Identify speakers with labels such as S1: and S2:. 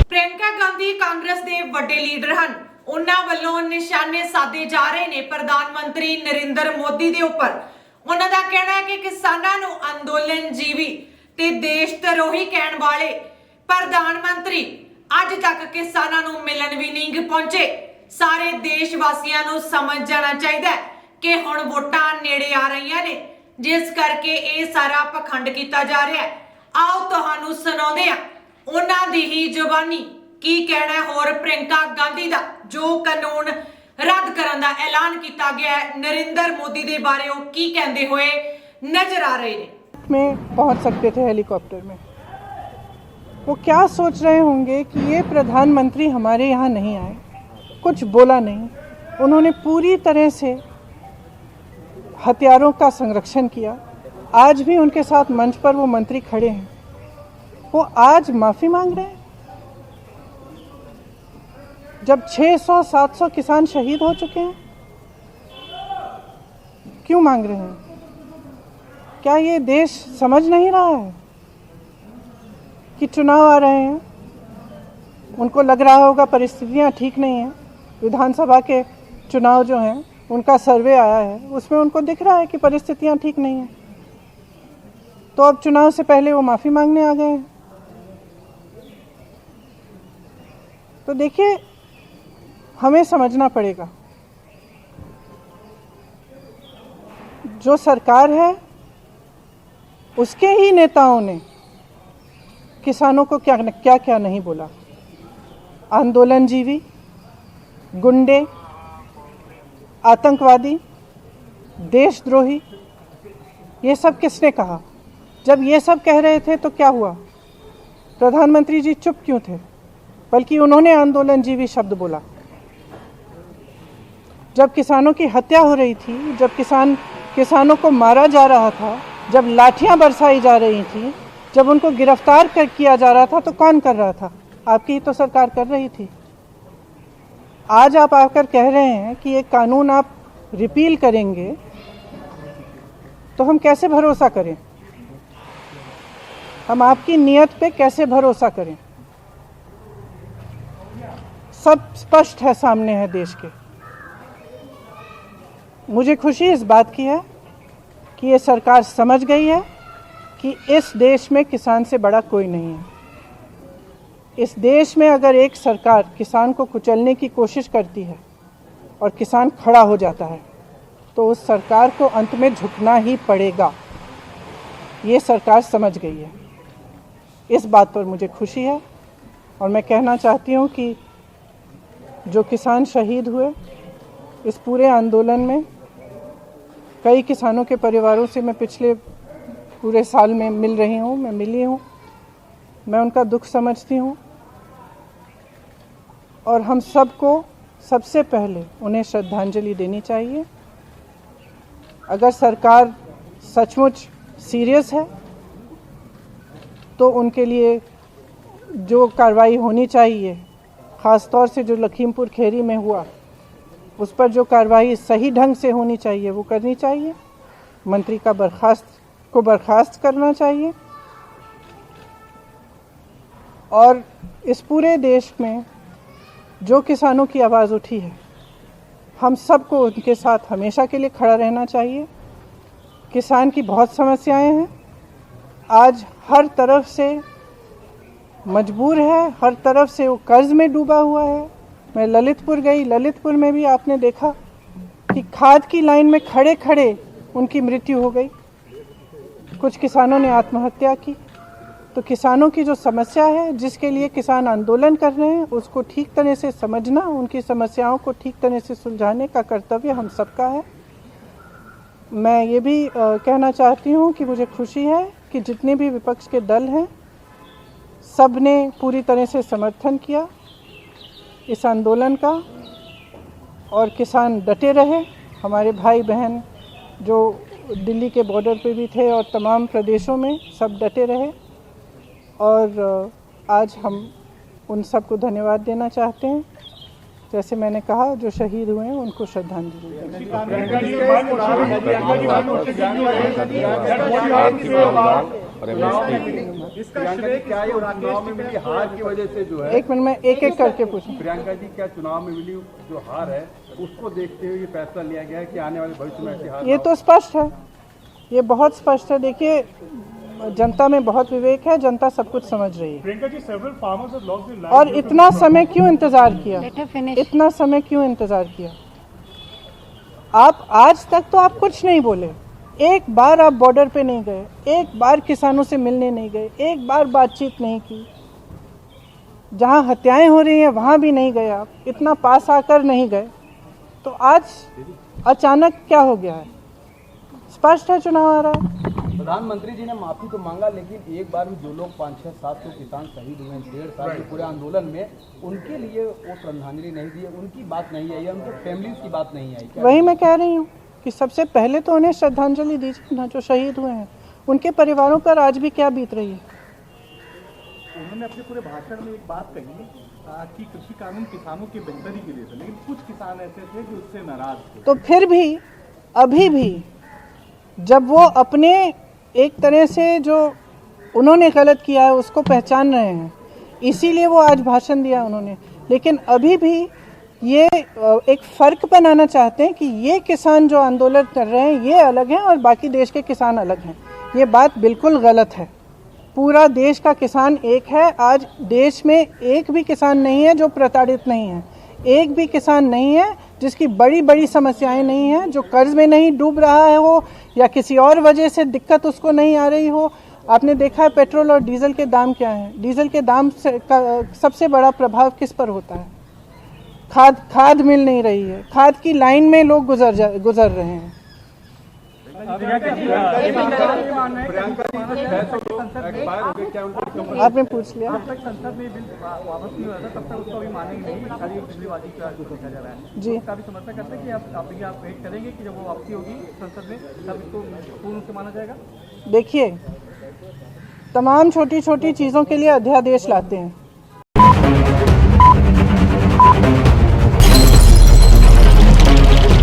S1: प्रियंका गांधी कांग्रेस के वड्डे लीडर हैं। उन्हां वल्लों निशाने साधे जा रहे ने प्रधानमंत्री नरेंद्र मोदी के उपर। उन्हां दा कहना है कि किसानां नूं अंदोलन जीवी ते देश धरोही कहण वाले प्रधानमंत्री अज तक किसानां नूं मिलन भी नहीं पहुंचे। सारे देशवासियों नूं समझ जाना चाहिए कि हुण वोटां नेड़े आ रही ने, जिस करके ये सारा पखंड किया जा रहा है। आओ तुहानूं सुणाउंदे आ उन्हां दी ही जुबानी की कहना है होर प्रियंका गांधी दा जो कानून रद्द करन दा ऐलान किया गया है। नरेंद्र मोदी दे बारे वो की कहंदे हुए नजर आ रहे हैं।
S2: में पहुंच सकते थे हेलीकॉप्टर में। वो क्या सोच रहे होंगे कि ये प्रधानमंत्री हमारे यहाँ नहीं आए, कुछ बोला नहीं। उन्होंने पूरी तरह से हथियारों का संरक्षण किया। आज भी उनके साथ मंच पर वो मंत्री खड़े हैं, वो आज माफ़ी मांग रहे हैं। जब 600-700 किसान शहीद हो चुके हैं, क्यों मांग रहे हैं? क्या ये देश समझ नहीं रहा है कि चुनाव आ रहे हैं? उनको लग रहा होगा परिस्थितियां ठीक नहीं हैं। विधानसभा के चुनाव जो हैं उनका सर्वे आया है, उसमें उनको दिख रहा है कि परिस्थितियां ठीक नहीं हैं। तो अब चुनाव से पहले वो माफ़ी मांगने आ गए हैं। तो देखिए, हमें समझना पड़ेगा, जो सरकार है उसके ही नेताओं ने किसानों को क्या क्या नहीं बोला। आंदोलनजीवी, गुंडे, आतंकवादी, देशद्रोही, ये सब किसने कहा? जब ये सब कह रहे थे तो क्या हुआ? प्रधानमंत्री जी चुप क्यों थे? बल्कि उन्होंने आंदोलनजीवी शब्द बोला। जब किसानों की हत्या हो रही थी, जब किसानों को मारा जा रहा था, जब लाठियां बरसाई जा रही थी, जब उनको गिरफ्तार किया जा रहा था, तो कौन कर रहा था? आपकी ही तो सरकार कर रही थी। आज आप आकर कह रहे हैं कि ये कानून आप रिपील करेंगे, तो हम कैसे भरोसा करें? हम आपकी नीयत पे कैसे भरोसा करें? सब स्पष्ट है, सामने है देश के। मुझे खुशी इस बात की है कि ये सरकार समझ गई है कि इस देश में किसान से बड़ा कोई नहीं है। इस देश में अगर एक सरकार किसान को कुचलने की कोशिश करती है और किसान खड़ा हो जाता है, तो उस सरकार को अंत में झुकना ही पड़ेगा। ये सरकार समझ गई है। इस बात पर मुझे खुशी है। और मैं कहना चाहती हूँ कि जो किसान शहीद हुए इस पूरे आंदोलन में, कई किसानों के परिवारों से मैं पिछले पूरे साल में मिल रही हूँ, मैं मिली हूँ, मैं उनका दुख समझती हूँ। और हम सबको सबसे पहले उन्हें श्रद्धांजलि देनी चाहिए। अगर सरकार सचमुच सीरियस है तो उनके लिए जो कार्रवाई होनी चाहिए, ख़ास तौर से जो लखीमपुर खीरी में हुआ, उस पर जो कार्रवाई सही ढंग से होनी चाहिए वो करनी चाहिए। मंत्री का बर्खास्त करना चाहिए। और इस पूरे देश में जो किसानों की आवाज़ उठी है, हम सबको उनके साथ हमेशा के लिए खड़ा रहना चाहिए। किसान की बहुत समस्याएं हैं, आज हर तरफ से मजबूर है, हर तरफ से वो कर्ज में डूबा हुआ है। मैं ललितपुर गई, ललितपुर में भी आपने देखा कि खाद की लाइन में खड़े खड़े उनकी मृत्यु हो गई। कुछ किसानों ने आत्महत्या की। तो किसानों की जो समस्या है, जिसके लिए किसान आंदोलन कर रहे हैं, उसको ठीक तरह से समझना, उनकी समस्याओं को ठीक तरह से सुलझाने का कर्तव्य हम सबका है। मैं ये भी कहना चाहती हूँ कि मुझे खुशी है कि जितने भी विपक्ष के दल हैं, सब ने पूरी तरह से समर्थन किया इस आंदोलन का। और किसान डटे रहे। हमारे भाई बहन जो दिल्ली के बॉर्डर पे भी थे और तमाम प्रदेशों में, सब डटे रहे। और आज हम उन सबको धन्यवाद देना चाहते हैं। जैसे मैंने कहा जो शहीद हुए हैं उनको श्रद्धांजलि देंगे। एक मिनट में एक एक करके पूछूं।
S3: प्रियंका जी, क्या चुनाव में मिली जो हार है उसको देखते हुए ये फैसला लिया गया है कि आने वाले भविष्य में ऐसी हार?
S2: ये तो स्पष्ट है, ये बहुत स्पष्ट है। देखिए, जनता में बहुत विवेक है, जनता सब कुछ समझ रही है।
S4: Priyanka ji, several farmers have lost their land.
S2: और इतना समय क्यों इंतजार किया? इतना समय क्यों इंतजार किया? आप आज तक तो आप कुछ नहीं बोले, एक बार आप बॉर्डर पे नहीं गए, एक बार किसानों से मिलने नहीं गए, एक बार बातचीत नहीं की। जहां हत्याएं हो रही हैं वहां भी नहीं गए आप, इतना पास आकर नहीं गए। तो आज अचानक क्या हो गया है? स्पष्ट है चुनाव आ रहा है।
S5: प्रधानमंत्री जी ने माफी तो मांगा, लेकिन एक बार भी जो लोग 500-700 किसान शहीद हुए 1.5 साल के पूरे आंदोलन में, उनके लिए वो श्रद्धांजलि नहीं दी, उनकी बात नहीं आई, उनके फैमिलीज की बात नहीं आई।
S2: वही मैं कह रही हूँ कि सबसे पहले तो उन्हें श्रद्धांजलि दीजिए ना, जो शहीद हुए हैं उनके परिवारों पर आज भी क्या बीत रही है।
S4: उन्होंने अपने पूरे भाषण में एक बात कही कि कृषि कानून किसानों की बेहतरी के लिए थे, लेकिन कुछ किसान ऐसे थे जो उससे नाराज थे।
S2: तो फिर भी अभी भी जब वो अपने एक तरह से जो उन्होंने गलत किया है उसको पहचान रहे हैं, इसीलिए वो आज भाषण दिया उन्होंने, लेकिन अभी भी ये एक फ़र्क बनाना चाहते हैं कि ये किसान जो आंदोलन कर रहे हैं ये अलग हैं और बाकी देश के किसान अलग हैं। ये बात बिल्कुल गलत है। पूरा देश का किसान एक है। आज देश में एक भी किसान नहीं है जो प्रताड़ित नहीं है, एक भी किसान नहीं है जिसकी बड़ी बड़ी समस्याएं नहीं हैं, जो कर्ज में नहीं डूब रहा है हो या किसी और वजह से दिक्कत उसको नहीं आ रही हो। आपने देखा है पेट्रोल और डीजल के दाम क्या हैं। डीजल के दाम से सबसे बड़ा प्रभाव किस पर होता है? खाद मिल नहीं रही है, खाद की लाइन में लोग गुजर रहे हैं। आपने पूछ लिया।
S4: जब तक संसद में बिल वापस नहीं हो रहा था तब तक उसको अभी मानेंगे नहीं, खाली बिजलीबाजी का देखा जा रहा है जी। उसका भी समर्थन करते हैं कि आप वेट करेंगे कि जब वो वापसी होगी संसद में तब इसको पूर्ण रूप से माना जाएगा?
S2: देखिए, तमाम छोटी छोटी चीज़ों के लिए अध्यादेश लाते हैं,